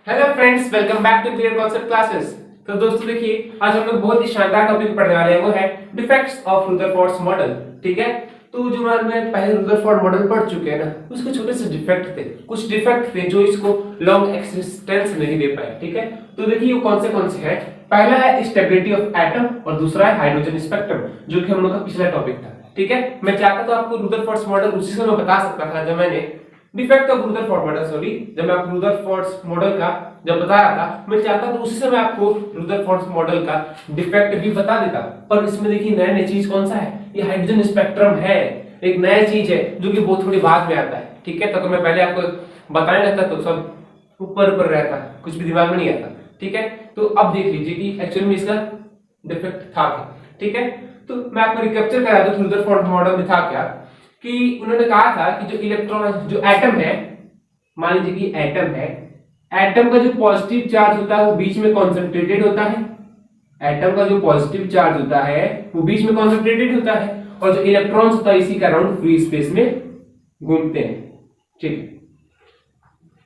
Hello friends, welcome back to clear concept classes. तो दोस्तों देखिए, आज हम लोग बहुत ही शानदार टॉपिक पढ़ने वाले हैं, वो है डिफेक्ट्स ऑफ रदरफोर्ड मॉडल। ठीक है, तो जो हमारे पहले रदरफोर्ड मॉडल पढ़ चुके हैं ना, उसके छोटे से डिफेक्ट थे, कुछ डिफेक्ट थे जो इसको लॉन्ग एक्सिस्टेंस नहीं दे पाए। ठीक है, तो देखिए वो कौन से हैं। पहला है स्टेबिलिटी ऑफ एटम और दूसरा है हाइड्रोजन स्पेक्ट्रम, जो कि हम लोग का पिछला टॉपिक था। ठीक है, मैं चाहता तो आपको रदरफोर्ड मॉडल उसी समय बता सकता था जब मैंने defect of Rutherford model, sorry, जब मैं आपको रदरफोर्ड मॉडल का जब बता रहा था, मैं चाहता तो उसी समय आपको रदरफोर्ड मॉडल का डिफेक्ट भी बता देता। पर इसमें देखिए नया चीज कौन सा है, ये हाइड्रोजन स्पेक्ट्रम है, एक नया चीज है जो कि बहुत थोड़ी बाद में आता है। ठीक है, तो मैं पहले आपको बताने लगता तो सब ऊपर रहता, कुछ भी दिमाग में नहीं आता। ठीक है, तो अब देख लीजिए कि एक्चुअली में इसका डिफेक्ट था क्या। ठीक है, तो मैं आपको रिकैप्चर करा दूं रदरफोर्ड मॉडल में था क्या, कि उन्होंने कहा था कि जो इलेक्ट्रॉन, जो एटम है, मान लीजिए कि एटम है, एटम का जो पॉजिटिव चार्ज होता है वो बीच में कॉन्सेंट्रेटेड होता है। एटम का जो पॉजिटिव चार्ज होता है वो बीच में कॉन्सेंट्रेटेड होता है, और जो इलेक्ट्रॉन्स होता है इसी का अराउंड फ्री स्पेस में घूमते हैं। ठीक है,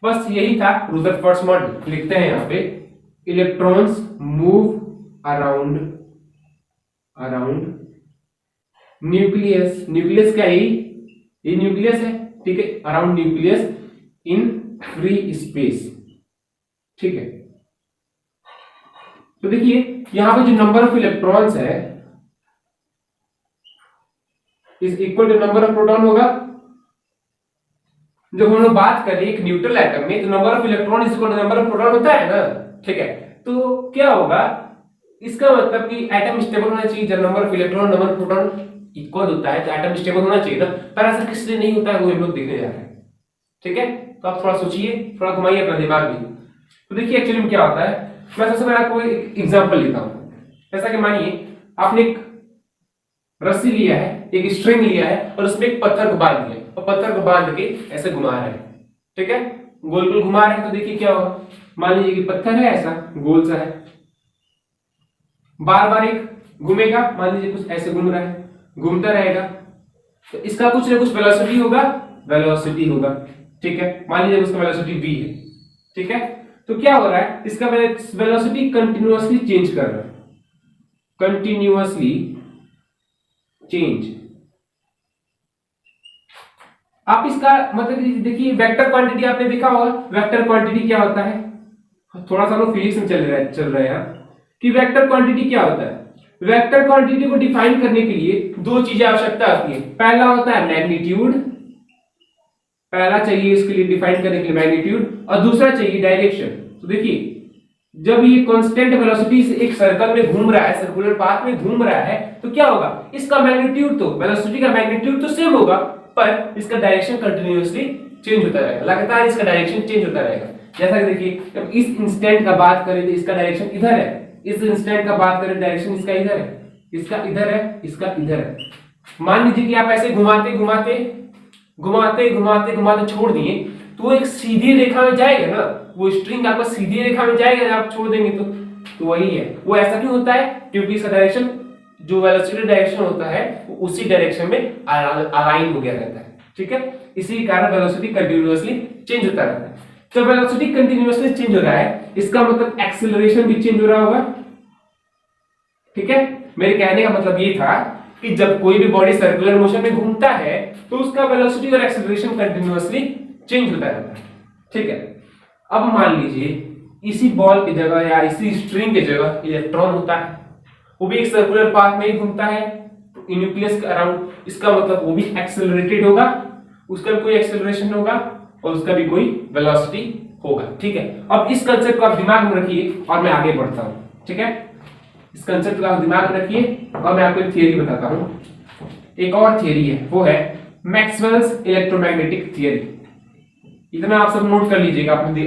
बस यही था रदरफोर्ड मॉडल। लिखते हैं यहाँ पे, electrons move around nucleus. Nucleus क्या है, ये न्यूक्लियस है। ठीक है, around nucleus in free space. ठीक है, तो देखिए यहां पे जो नंबर ऑफ इलेक्ट्रॉन्स है is equal to number of proton होगा। जब हम लोग बात करें एक न्यूट्रल एटम में, तो number of electron is equal to number of proton होता है ना। ठीक है, तो क्या होगा, इसका मतलब कि एटम स्टेबल होना चाहिए। जब number of electron number of proton equal होता है तो एटम स्टेबल होना चाहिए ना, पर ऐसा किस लिए नहीं होता है वो हम लोग देखने जा रहे हैं। ठीक है, तो आप थोड़ा सोचिए, थोड़ा घुमाइए अपना दिमाग भी। तो देखिए एक्चुअली में क्या होता है, मैं सबसे पहले आपको एक एग्जांपल लेता हूं। जैसा कि मानिए आपने एक रस्सी लिया है, एक स्ट्रिंग लिया है, और उसमें एक पत्थर को बांध दिया, और पत्थर को बांध के ऐसे घुमा रहे हैं। ठीक है, गोल गोल घुमा रहे हैं, तो देखिए क्या होगा, मान लीजिए कि पत्थर है ऐसा गोल सा है, बार बार एक घूमेगा, मान लीजिए कुछ ऐसे घूम रहा है, घूमता रहेगा, तो इसका कुछ ना कुछ वेलोसिटी होगा। ठीक है, मान लीजिए उसका वेलोसिटी v है। ठीक है, तो क्या हो रहा है, इसका वेलोसिटी कंटिन्यूअसली चेंज कर रहा है, कंटिन्यूअसली चेंज। आप इसका मतलब देखिए वेक्टर क्वांटिटी आपने देखा होगा, वेक्टर क्वांटिटी क्या होता है, थोड़ा सा लोग फिजिक्स में चल रहे हैं कि वेक्टर क्वांटिटी क्या होता है। वेक्टर क्वांटिटी को डिफाइन करने के लिए दो चीजें आवश्यकता होती है। पहला होता है मैग्नीट्यूड, पहला चाहिए इसके लिए डिफाइन करने के लिए मैग्नीट्यूड, और दूसरा चाहिए डायरेक्शन। तो देखिए जब ये कांस्टेंट वेलोसिटी से एक सर्कल में घूम रहा है, सर्कुलर पाथ में घूम रहा है, तो क्या होगा, इसका मैग्नीट्यूड तो वेलोसिटी का मैग्नीट्यूड तो सेम होगा, पर इसका डायरेक्शन कंटिन्यूअसली चेंज होता रहेगा, लगातार इसका डायरेक्शन चेंज होता रहेगा। जैसा कि देखिए जब इस इंस्टेंट का बात करें तो इसका डायरेक्शन इधर है, इस इंस्टेंट का बात करें डायरेक्शन इसका इधर है, इसका इधर है, इसका इधर है। मान लीजिए कि आप ऐसे घुमाते छोड़ दिए, तो वो एक सीधी रेखा में जाएगा ना, वो स्ट्रिंग आपका सीधी रेखा में जाएगा, आप छोड़ देंगे तो वही है। वो ऐसा क्यों होता है, क्योंकि इसका डायरेक्शन, जो वेलोसिटी डायरेक्शन होता है, वो उसी डायरेक्शन में अलाइन हो गया रहता है। ठीक है, इसी कारण वेलोसिटी कंटिन्यूअसली चेंज होता रहता है। तो वेलोसिटी कंटिन्यूअसली चेंज हो रहा है, इसका मतलब एक्सेलरेशन भी चेंज हो रहा होगा। ठीक है, मेरे कहने का मतलब ये था कि जब कोई भी बॉडी सर्कुलर मोशन में घूमता है तो उसका वेलोसिटी और एक्सेलरेशन कंटिन्यूअसली चेंज होता रहता है। ठीक है, अब मान लीजिए इसी बॉल की जगह या इसी स्ट्रिंग की जगह इलेक्ट्रॉन होता है, वो भी एक सर्कुलर पाथ में ही घूमता है, तो न्यूक्लियस के अराउंड, इसका मतलब वो भी एक्सेलरेटेड होगा, उसका भी कोई एक्सेलरेशन होगा और उसका भी कोई वेलोसिटी होगा। ठीक है, अब इस कंसेप्ट को आप दिमाग में रखिए और मैं आगे बढ़ता हूं। ठीक है, इस कंसेप्ट को आप दिमाग में रखिए और मैं आपको एक थियरी बताता हूं। एक और थियरी है, वो है मैक्सवेल्स इलेक्ट्रोमैग्नेटिक थियरी। इतना आप सब नोट कर लीजिएगा आपने,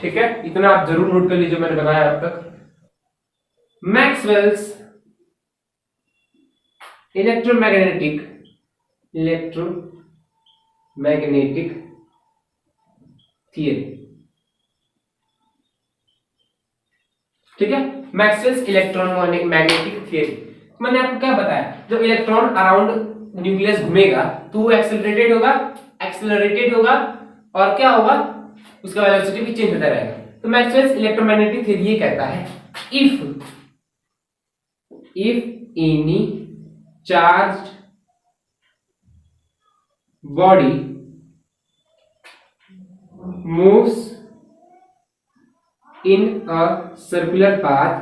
ठीक है, इतना आप जरूर नोट कर लीजिए, मैंने बताया अब तक। Maxwell's electromagnetic theory. ठीक है, मैक्सवेल्स इलेक्ट्रोमैग्नेटिक थियरी। मैंने आपको क्या बताया, जब इलेक्ट्रॉन अराउंड न्यूक्लियस घूमेगा तो वो एक्सेलरेटेड होगा, और क्या होगा, उसका वेलोसिटी भी चेंज होता रहेगा। तो मैक्सवेल्स इलेक्ट्रोमैग्नेटिक थ्योरी ये कहता है if any charged body moves in a circular path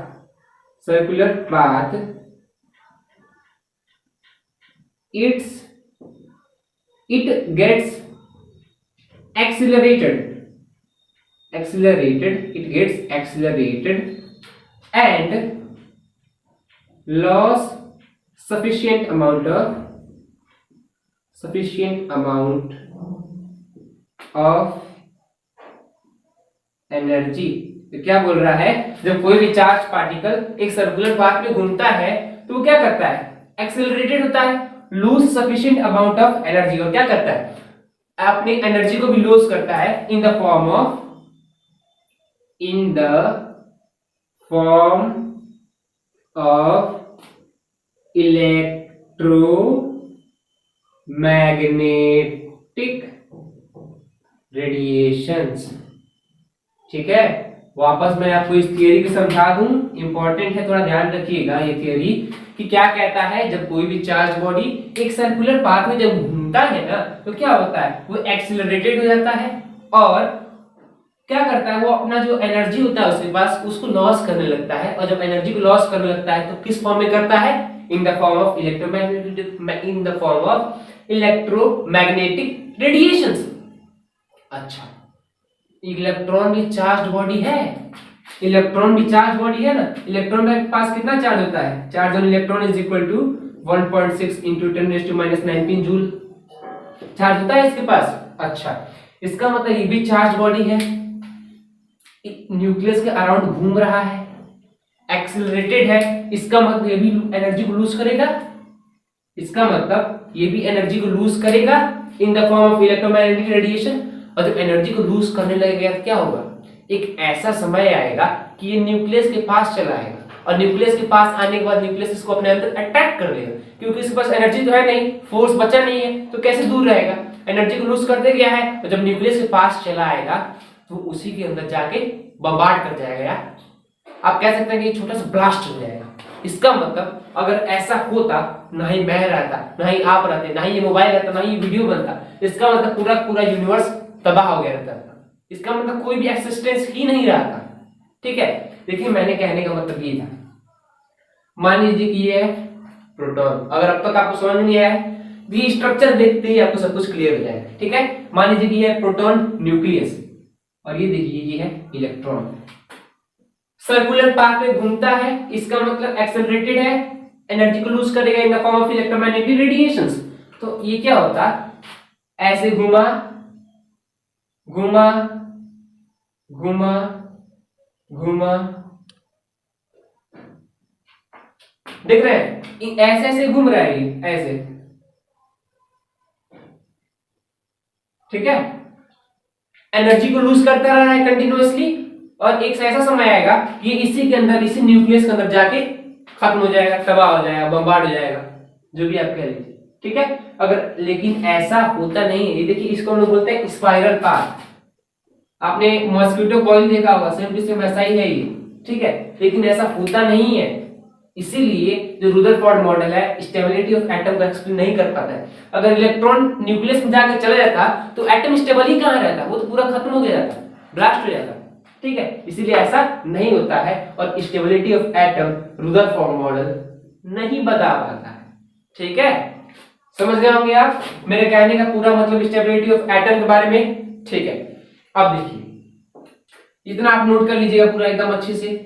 it gets accelerated and loss sufficient amount of energy. तो क्या बोल रहा है, जब कोई भी चार्ज पार्टिकल एक सर्कुलर पाथ में घूमता है तो वो क्या करता है, एक्सेलरेटेड होता है, lose sufficient amount of energy, और क्या करता है, अपनी एनर्जी को भी लूज करता है in the form of electromagnetic radiations. ठीक है, वापस मैं आपको इस थियरी को समझा दूं, इंपॉर्टेंट है, थोड़ा ध्यान रखिएगा ये थियरी कि क्या कहता है, जब कोई भी चार्ज बॉडी एक सर्कुलर पाथ में जब घूमता है ना तो क्या होता है, वो एक्सीलरेटेड हो जाता है और क्या करता है, वो अपना जो एनर्जी होता है उसके पास उसको लॉस करने लगता है, और जब एनर्जी को लॉस करने लगता है तो किस फॉर्म में करता है, in the form of electromagnetic radiations. अच्छा, इलेक्ट्रॉन भी चार्ज बॉडी है, इलेक्ट्रॉन भी चार्ज बॉडी है ना, इलेक्ट्रॉन के पास कितना चार्ज होता है, charge on electron is equal to 1.6 into 10⁻⁹ joule charge होता है इसके पास। अच्छा, इसका मतलब ये भी चार्ज बॉडी है, न्यूक्लियस के अराउंड घूम रहा है, एक्सेलरेटेड है, इसका मतलब ये भी एनर्जी को लूज करेगा, इसका मतलब ये भी एनर्जी को लूज करेगा इन the form of electromagnetic radiation. और जब एनर्जी को लूज करने लगेगा तो क्या होगा, एक ऐसा समय आएगा कि ये न्यूक्लियस के पास चला आएगा, और न्यूक्लियस के पास आने के बाद न्यूक्लियस इसको अपने अंदर अटैक कर लेगा, क्योंकि इसके पास एनर्जी तो है नहीं, फोर्स बचा नहीं है, तो कैसे दूर रहेगा, एनर्जी को लूज करते गया है, तो जब न्यूक्लियस के पास चला आएगा तो उसी के अंदर जाके बम्बार्ड कर जाएगा, आप कह सकते हैं कि छोटा सा ब्लास्ट हो जाएगा। इसका मतलब अगर ऐसा होता, ना ही मैं रहता, ना ही आप रहते, ना ही ये मोबाइल रहता, ना ही ये वीडियो बनता, इसका मतलब पूरा यूनिवर्स तबाह हो गया रहता, इसका मतलब कोई भी एक्सिस्टेंस ही नहीं रहा था। ठीक है, देखिए मैंने कहने का मतलब ये था, मान लीजिए कि ये है प्रोटॉन, अगर अब तक आपको समझ नहीं आया है, ये स्ट्रक्चर देखते ही आपको सब कुछ क्लियर हो जाएगा। ठीक है, मान लीजिए कि ये है प्रोटॉन न्यूक्लियस, और ये देखिए ये है इलेक्ट्रॉन, सर्कुलर पाथ में घूमता है, इसका मतलब एक्सेलरेटेड है, एनर्जी को लूज करेगा इन the form of electromagnetic radiations. तो ये क्या होता, ऐसे घुमा घुमा घुमा घुमा, देख रहे हैं, ऐसे ऐसे घूम रहा है ये ऐसे। ठीक है, एनर्जी को लूज करता रहा है कंटिन्यूअसली, और एक ऐसा समय आएगा कि इसी के अंदर, इसी न्यूक्लियस के अंदर जाके खत्म हो जाएगा, तबाह हो जाएगा, बम्बार्ड हो जाएगा, जो भी आप कह लीजिए। ठीक है, अगर लेकिन ऐसा होता नहीं है, ये देखिए इसको हम लोग बोलते हैं स्पाइरल पाथ, आपने मॉस्किटो कॉइल देखा होगा, सेम टू सेम वैसा ही है ये। ठीक है, लेकिन ऐसा होता नहीं है, इसीलिए जो रुदरफोर्ड मॉडल है स्टेबिलिटी ऑफ एटम को एक्सप्लेन नहीं कर पाता है। अगर इलेक्ट्रॉन न्यूक्लियस में जाकर चला जाता तो एटम स्टेबल ही कहां रहता, वो तो पूरा खत्म हो गया जाता, ब्लास्ट हो जाता। ठीक है, इसीलिए ऐसा नहीं होता है, और stability of atom Rutherford model नहीं बता पाता है। ठीक है, समझ गए होंगे आप मेरे कहने का पूरा मतलब स्टेबिलिटी ऑफ एटम के बारे में। ठीक है, अब देखिए, इतना आप नोट कर लीजिएगा पूरा एकदम अच्छे से।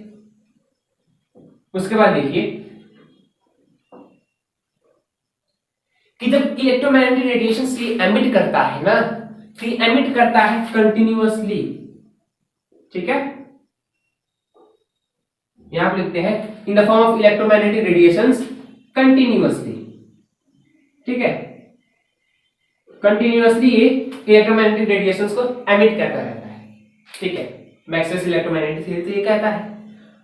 उसके बाद देखिए कि जब इलेक्ट्रोमैग्नेटिक रेडिएशन से एमिट करता है ना, कि एमिट करता है कंटिन्यूअसली। ठीक है, यहां पे लिखते हैं इन the form of electromagnetic radiations continuously. ठीक है, कंटिन्यूअसली ये इलेक्ट्रोमैग्नेटिक रेडिएशंस को एमिट करता रहता है। ठीक है, मैक्सवेल्स इलेक्ट्रोमैग्नेटिक थ्योरी तो ये कहता है,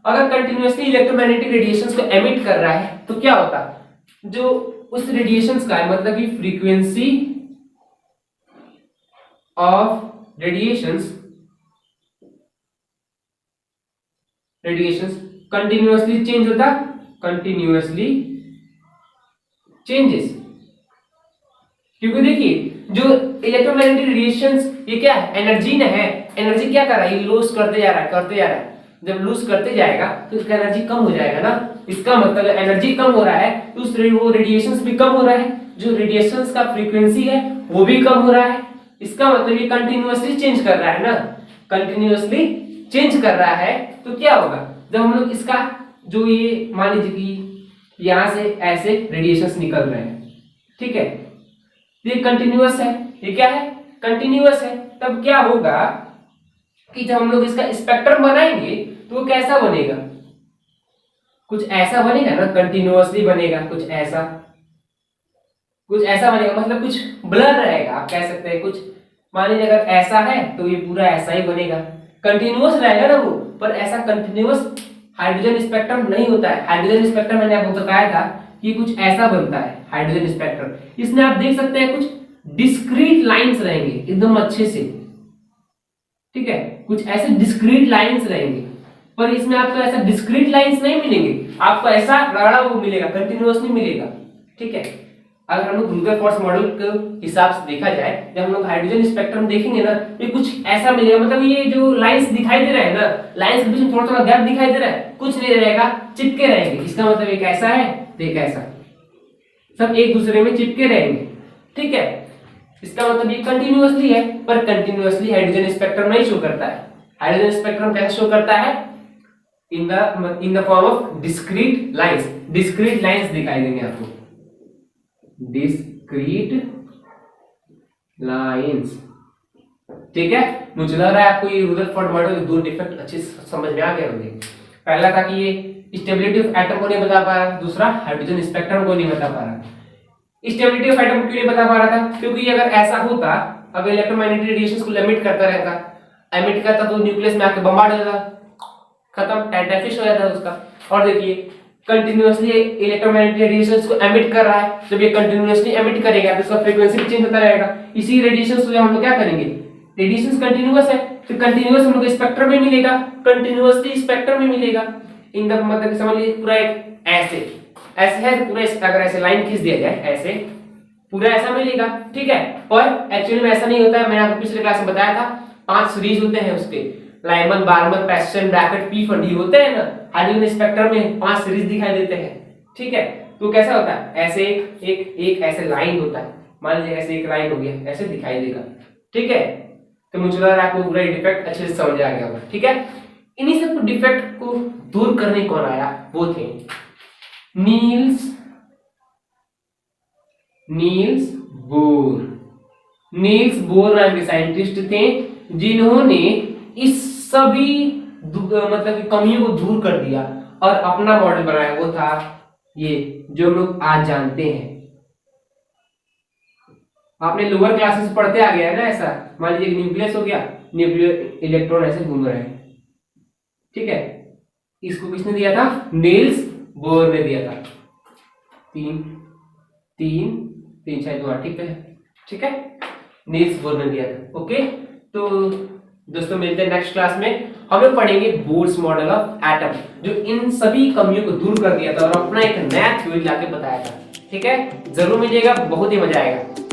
अगर कंटिन्यूअसली इलेक्ट्रोमैग्नेटिक रेडिएशंस को एमिट कर रहा है तो क्या होता, जो उस रेडिएशंस का मतलब कि frequency of radiations radiation continuously change होता, कंटिन्यूअसली चेंजेस। क्योंकि देखिए जो इलेक्ट्रोमैग्नेटिक रेडिएशंस ये क्या है, एनर्जी ना है, एनर्जी क्या कर रहा है, ये लूज करते जा रहा है, करते जा रहा है। जब लूज करते जाएगा तो इसका एनर्जी कम हो जाएगा ना, इसका मतलब एनर्जी कम हो रहा है तो उस वो रेडिएशंस भी कम हो रहा है, जो रेडिएशंस का फ्रीक्वेंसी है वो भी कम हो रहा है। इसका मतलब ये कंटिन्यूअसली चेंज कर रहा है ना, कंटिन्यूअसली चेंज कर रहा है। तो क्या होगा जब हम लोग इसका जो ये मान लीजिए कि यहां से ऐसे रेडिएशंस निकल रहे हैं, ठीक है, ये कंटिन्यूअस है, ये क्या है, कंटिन्यूअस है। तब क्या होगा कि जब हम लोग इसका स्पेक्ट्रम बनाएंगे तो वो कैसा बनेगा, कुछ ऐसा बनेगा ना, कंटिन्यूअसली बनेगा, कुछ ऐसा बनेगा, मतलब कुछ ब्लर रहेगा, आप कह सकते हैं कुछ। मान लीजिए अगर ऐसा है तो ये पूरा ऐसा ही बनेगा, कंटिन्यूअस रहेगा ना वो, पर ऐसा कंटिन्यूअस हाइड्रोजन स्पेक्ट्रम नहीं होता है। हाइड्रोजन स्पेक्ट्रम मैंने आपको बताया था कि कुछ ऐसा बनता है हाइड्रोजन स्पेक्ट्रम। इसमें आप देख सकते हैं कुछ डिस्क्रीट लाइंस रहेंगे एकदम अच्छे से, ठीक है, कुछ ऐसे डिस्क्रीट लाइंस रहेंगे, पर इसमें आपको ऐसा डिस्क्रीट लाइंस नहीं मिलेंगे, आपको ऐसा रगड़ा वो मिलेगा, कंटिन्यूअसली मिलेगा, ठीक है। अगर हम लोग रुदरफोर्ड मॉडल के हिसाब से देखा जाए, जब हम लोग हाइड्रोजन स्पेक्ट्रम देखेंगे ना, ये कुछ ऐसा मिलेगा, मतलब ये जो लाइंस दिखाई दे रहा है ना, लाइंस के बीच में थोड़ा थोड़ा गैप दिखाई दे रहा है, कुछ नहीं रहेगा, चिपके रहेंगे। इसका मतलब एक ऐसा है, एक ऐसा, सब एक दूसरे में चिपके रहेंगे, ठीक है। इसका मतलब ये कंटिन्यूअसली है, पर कंटिन्यूअसली हाइड्रोजन स्पेक्ट्रम नहीं शो करता है। हाइड्रोजन स्पेक्ट्रम कैसे शो करता है, in the form of discrete lines. Discrete lines दिखाई देंगे आपको, डिस्क्रीट लाइंस, ठीक है। मुझे लग रहा है आपको ये रुदरफोर्ड मॉडल के दो डिफेक्ट अच्छे समझ में आ गए होंगे। पहला था कि ये स्टेबिलिटी ऑफ एटम को नहीं बता पा रहा, दूसरा हाइड्रोजन स्पेक्ट्रम को नहीं बता पा रहा। स्टेबिलिटी ऑफ एटम क्यों नहीं बता पा रहा था, क्योंकि अगर ऐसा होता, अगर इलेक्ट्रोमैग्नेटिक रेडिएशंस को एमिट करता रहता, एमिट करता तो न्यूक्लियस में आके बम्बार्ड हो जाता, खत्म, टाइटफिश हो जाता उसका। और देखिए कंटिन्यूअसली इलेक्ट्रोमैग्नेटिक रेडिएशंस को एमिट कर रहा है, जब ये कंटिन्यूअसली एमिट करेगा तो इसका फ्रीक्वेंसी भी चेंज होता रहेगा। इसी रेडिएशंस को हम लोग क्या करेंगे, रेडिएशंस कंटिन्यूअस है तो कंटिन्यूअस हम लोग स्पेक्ट्रम में मिलेगा, कंटिन्यूअसली स्पेक्ट्रम में मिलेगा। इन द मतलब समझ लीजिए पूरा एक ऐसे ऐसे है, पूरा अगर ऐसे लाइन खींच दिया जाए ऐसे, पूरा ऐसा मिलेगा, ठीक है। पर एक्चुअली में ऐसा नहीं होता है, मैंने आपको पिछले क्लास में बताया था, 5 सीरीज होते हैं उसके, लाइमन, बार्मर, पैस्टन, ब्रैकेट, पी और डी होते हैं ना। हाइड्रोजन स्पेक्ट्रम में 5 सीरीज दिखाई देते हैं, ठीक है। तो कैसा होता है, ऐसे एक ऐसे लाइन होता है, मान लीजिए ऐसे एक लाइन हो गया, ऐसे दिखाई देगा, ठीक है। तो मुझे लग रहा है आपको पूरा डिफेक्ट अच्छे से समझ आ गया होगा, ठीक है। इन्हीं सब डिफेक्ट को दूर करने कौन आया, वो थे नील्स बोर। नील्स बोर नाम के साइंटिस्ट थे जिन्होंने इस सभी मतलब कमियों को दूर कर दिया और अपना मॉडल बनाया, वो था ये जो लोग आज जानते हैं। आपने लोअर क्लासेस पढ़ते आ गया है ना, ऐसा मान लीजिए न्यूक्लियस हो गया, न्यूक्लियर इलेक्ट्रॉन ऐसे घूम रहे हैं, ठीक है। इसको किसने दिया था, नील्स बोर ने दिया था। 3 6 2 8, ठीक है, नील्स बोर ने दिया था। ओके, तो दोस्तों मिलते हैं नेक्स्ट क्लास में। हम लोग पढ़ेंगे बोर्स मॉडल ऑफ एटम, जो इन सभी कमियों को दूर कर दिया था और अपना एक नया थ्योरी लाके बताया था, ठीक है। जरूर मिलिएगा, बहुत ही मजा आएगा।